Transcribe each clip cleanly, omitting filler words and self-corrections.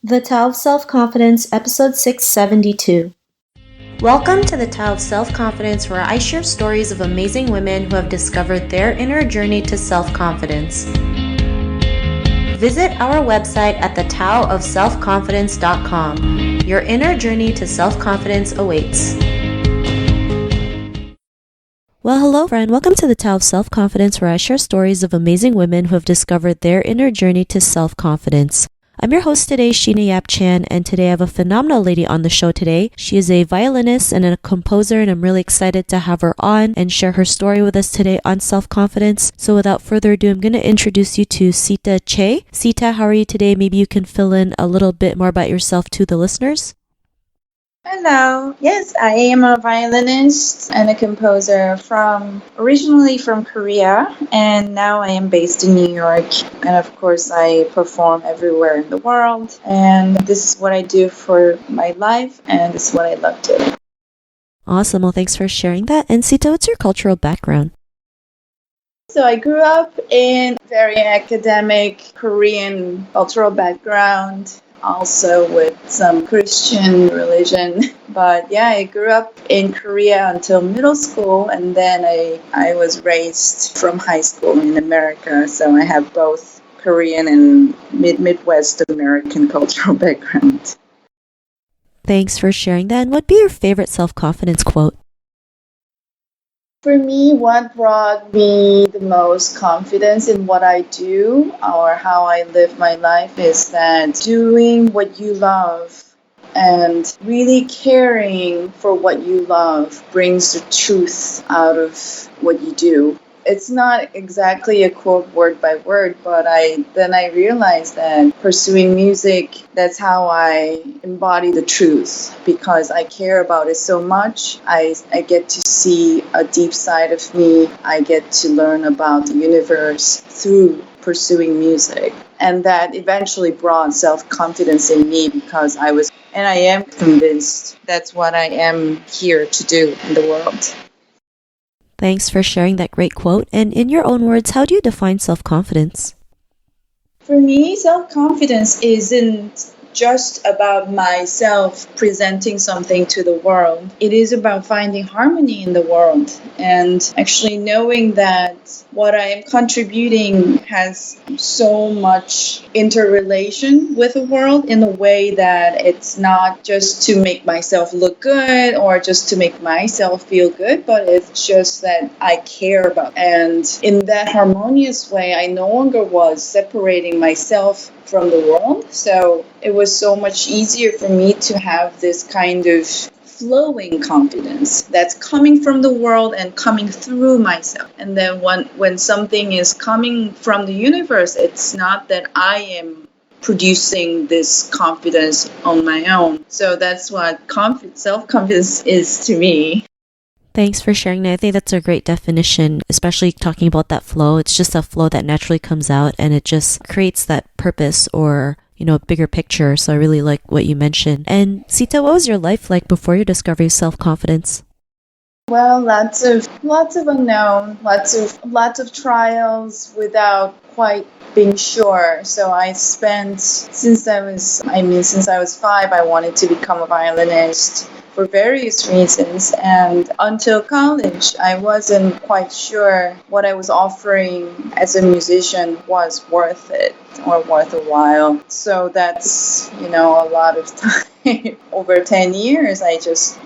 The Tao of Self-Confidence, Episode 672. Welcome to the Tao of Self-Confidence, where I share stories of amazing women who have discovered their inner journey to self-confidence. Visit our website at thetaoofselfconfidence.com. Your inner journey to self-confidence awaits. Well, hello, friend. Welcome to the Tao of Self-Confidence, where I share stories of amazing women who have discovered their inner journey to self-confidence. I'm your host today, Sheena Yap Chan, and today I have a phenomenal lady on the show today. She is a violinist and a composer, and I'm really excited to have her on and share her story with us today on self-confidence. So without further ado, I'm going to introduce you to Sita Chay. Sita, how are you today? Maybe you can fill in a little bit more about yourself to the listeners. Hello. Yes, I am a violinist and a composer originally from Korea, and now I am based in New York. And of course, I perform everywhere in the world. And this is what I do for my life, and this is what I love doing. Awesome. Well, thanks for sharing that. And Sita, what's your cultural background? So I grew up in very academic Korean cultural background, also with some Christian religion. But yeah, I grew up in Korea until middle school, and then I was raised from high school in America, so I have both Korean and Midwest American cultural background. Thanks for sharing that. And what'd be your favorite self-confidence quote? For me, what brought me the most confidence in what I do or how I live my life is that doing what you love and really caring for what you love brings the truth out of what you do. It's not exactly a quote word by word, but I realized that pursuing music, that's how I embody the truth, because I care about it so much. I get to see a deep side of me. I get to learn about the universe through pursuing music. And that eventually brought self-confidence in me, because I am convinced that's what I am here to do in the world. Thanks for sharing that great quote. And in your own words, how do you define self-confidence? For me, self-confidence isn't just about myself presenting something to the world. It is about finding harmony in the world and actually knowing that what I am contributing has so much interrelation with the world in a way that it's not just to make myself look good or just to make myself feel good, but it's just that I care about it. And in that harmonious way, I no longer was separating myself from the world. So it was so much easier for me to have this kind of flowing confidence that's coming from the world and coming through myself. And then when something is coming from the universe, it's not that I am producing this confidence on my own. So that's what self-confidence is to me. Thanks for sharing that. I think that's a great definition, especially talking about that flow. It's just a flow that naturally comes out and it just creates that purpose or, bigger picture. So I really like what you mentioned. And Sita, what was your life like before your discovery of self-confidence? Well, lots of unknown, lots of trials without quite being sure. So I spent since I was 5, I wanted to become a violinist for various reasons, and until college I wasn't quite sure what I was offering as a musician was worth it or worth a while. So that's a lot of time. Over 10 years I just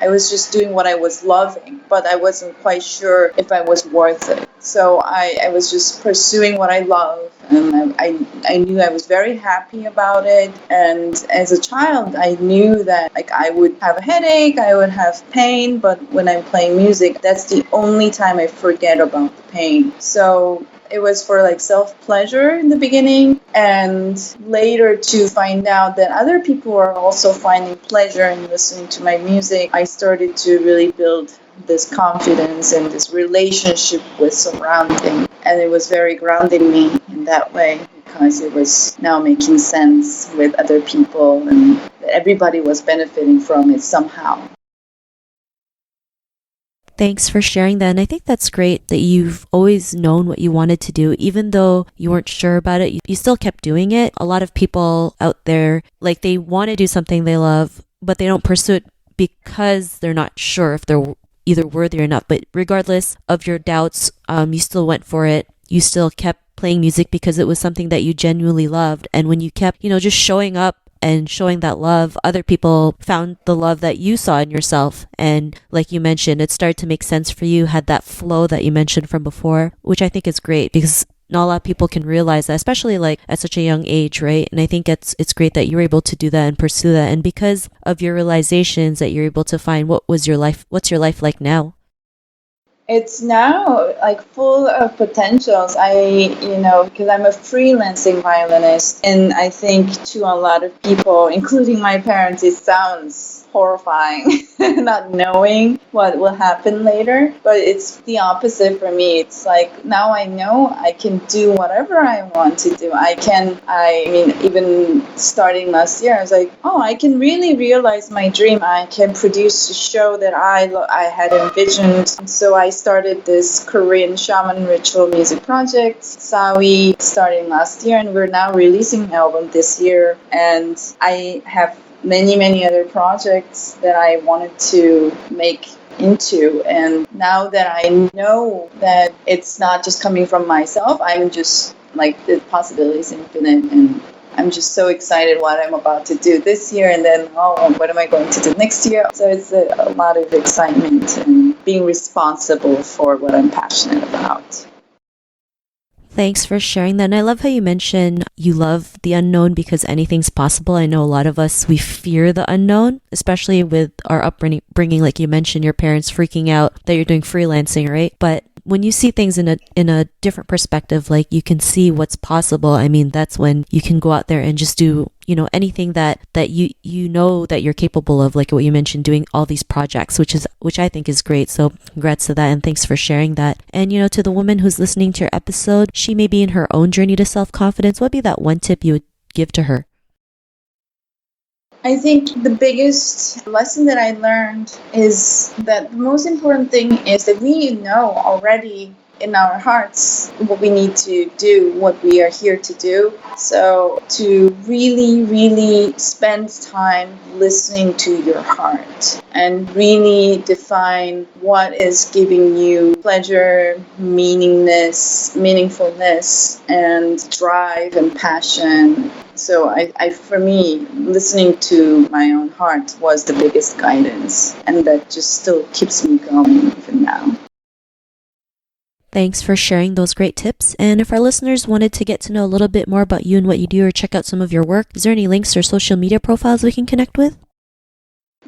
I was just doing what I was loving, but I wasn't quite sure if I was worth it. So I was just pursuing what I love, and I knew I was very happy about it. And as a child, I knew that I would have a headache, I would have pain, but when I'm playing music, that's the only time I forget about the pain. So it was for self-pleasure in the beginning, and later to find out that other people are also finding pleasure in listening to my music, I started to really build this confidence and this relationship with surrounding. And it was very grounding me in that way, because it was now making sense with other people and everybody was benefiting from it somehow. Thanks for sharing that. And I think that's great that you've always known what you wanted to do. Even though you weren't sure about it, you still kept doing it. A lot of people out there, like they want to do something they love, but they don't pursue it because they're not sure if they're either worthy or not. But regardless of your doubts, you still went for it. You still kept playing music because it was something that you genuinely loved. And when you kept, just showing up and showing that love, other people found the love that you saw in yourself. And like you mentioned, it started to make sense for you, had that flow that you mentioned from before, which I think is great because not a lot of people can realize that, especially like at such a young age, right? And I think it's great that you're able to do that and pursue that. And because of your realizations that you're able to find, what's your life like now? It's now like full of potentials. Because I'm a freelancing violinist, and I think to a lot of people, including my parents, it sounds horrifying not knowing what will happen later. But it's the opposite for me. It's like now I know I can do whatever I want to do. Even starting last year, I was like, oh, I can really realize my dream. I can produce a show that I had envisioned. So I started this Korean shaman ritual music project, Sawi, starting last year, and we're now releasing an album this year. And I have many other projects that I wanted to make into. And now that I know that it's not just coming from myself, I'm just like, the possibility is infinite, and I'm just so excited what I'm about to do this year, and then, what am I going to do next year? So it's a lot of excitement and being responsible for what I'm passionate about. Thanks for sharing that. And I love how you mentioned you love the unknown because anything's possible. I know a lot of us, we fear the unknown, especially with our upbringing. Like you mentioned, your parents freaking out that you're doing freelancing, right? But when you see things in a different perspective, like you can see what's possible. I mean, that's when you can go out there and just do, anything that you know that you're capable of, like what you mentioned, doing all these projects, which I think is great. So congrats to that, and thanks for sharing that. And to the woman who's listening to your episode, she may be in her own journey to self-confidence. What would be that one tip you would give to her? I think the biggest lesson that I learned is that the most important thing is that we know already in our hearts what we need to do, what we are here to do. So to really spend time listening to your heart and really define what is giving you pleasure, meaningfulness, and drive and passion. So I for me, listening to my own heart was the biggest guidance, and that just still keeps me going even now. Thanks for sharing those great tips. And if our listeners wanted to get to know a little bit more about you and what you do, or check out some of your work, is there any links or social media profiles we can connect with?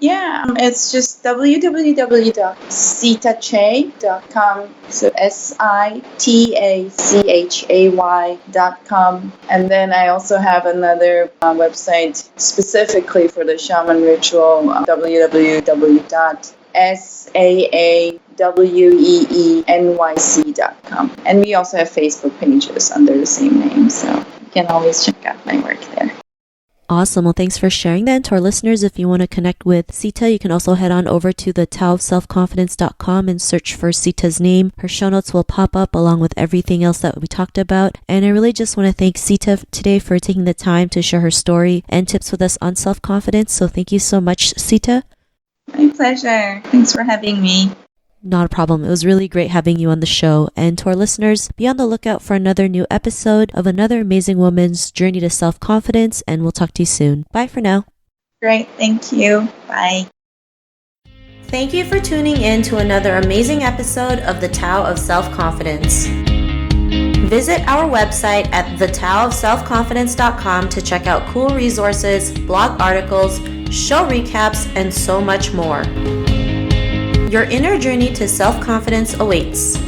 Yeah, it's just www.sitachay.com. So SITACHAY.com. And then I also have another website specifically for the shaman ritual, www.SAAWEENYC.com. And we also have Facebook pages under the same name, so you can always check out my work there. Awesome. Well, thanks for sharing that. And to our listeners, if you want to connect with Sita, you can also head on over to the taoofselfconfidence.com and search for Sita's name. Her show notes will pop up along with everything else that we talked about. And I really just want to thank Sita today for taking the time to share her story and tips with us on self-confidence. So thank you so much, Sita. My pleasure. Thanks for having me. Not a problem. It was really great having you on the show. And to our listeners, be on the lookout for another new episode of another amazing woman's journey to self-confidence, and we'll talk to you soon. Bye for now. Great. Thank you. Bye. Thank you for tuning in to another amazing episode of The Tao of Self-Confidence. Visit our website at thetaoofselfconfidence.com to check out cool resources, blog articles, show recaps, and so much more. Your inner journey to self-confidence awaits.